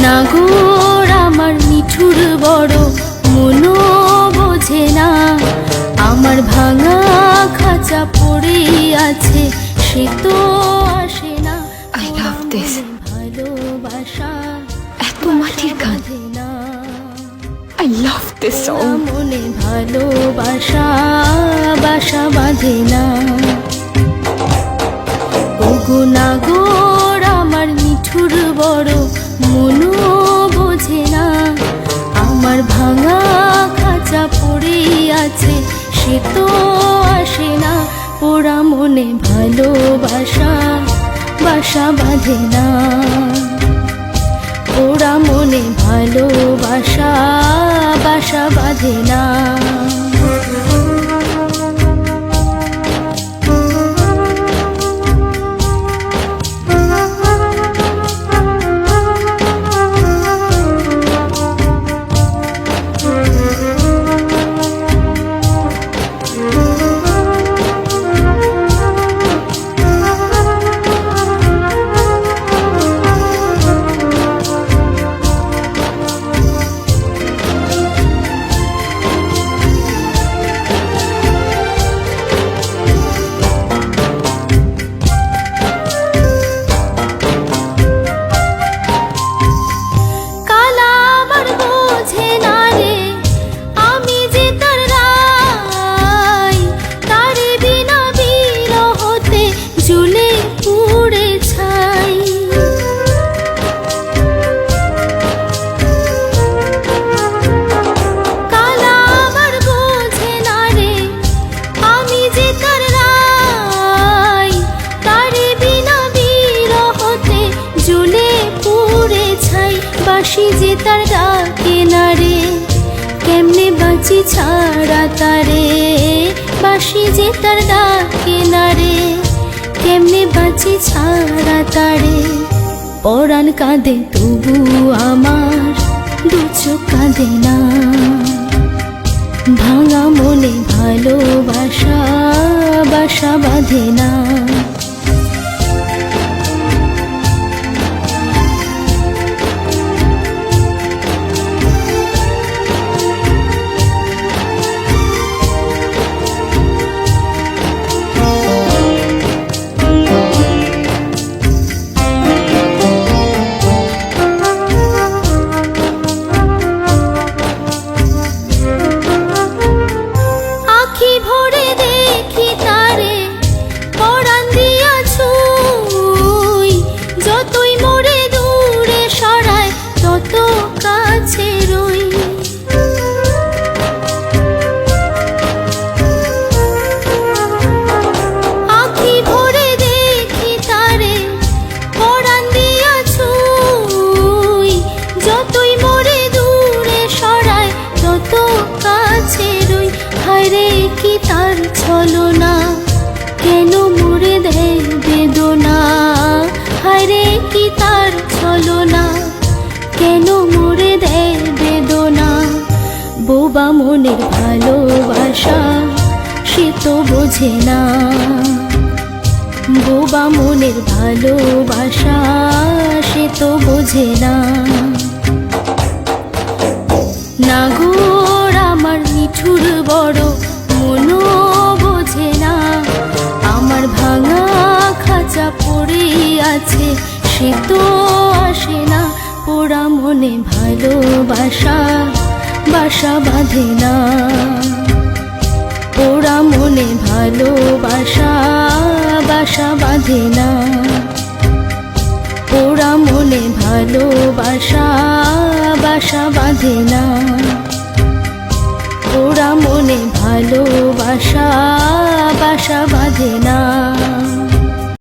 নাগর আমার নিঠুর বড় মনো বোঝে না, আমার ভাঙা খাঁচা পড়ে আছে সে তো আসে না। I love this. ভালোবাসা এত মাটির গান। না, I love this song. মনে ভালোবাসা বাসা বাঁধে না। ওগো নাগর আমার নিঠুর বড় মনো বোঝে না, আমার ভাঙা খাঁচা পড়ে আছে সে তো আসে না। পোড়া মনে ভালোবাসা বাসা বাঁধে না, পোড়া মনে ভালোবাসা বাসা বাঁধে না। বাঁশি যে তার ডাকে না রে, কেমনে বাঁচি ছাড়া তারে। বাঁশি যে তার ডাকে না রে, কেমনে বাঁচি ছাড়া তারে। পরাণ কাঁদে তবু আমার দু চোখ কাঁদে না, ভাঙা মনে ভালোবাসা বাসা বাঁধে না। কি তার ছলনা, কেন মুড়ে দেয় বেদনা। হায়রে কি তার ছলনা, কেন মুড়ে দেয় বেদনা। বোবা মনের ভালোবাসা সে তো বোঝে না, বোবা মনের ভালোবাসা সে তো বোঝে না। নাগর আমার নিঠুর বড় মনো বোঝে না, আমার ভাঙা খাঁচা পড়ে আছে সে তো আসে না। পোড়া মনে ভালোবাসা বাসা বাঁধে না, পোড়া মনে ভালোবাসা বাসা বাঁধে না। পোড়া মনে ভালোবাসা বাসা বাঁধে না, পোড়া মনে ভালোবাসা বাসা বাঁধে না।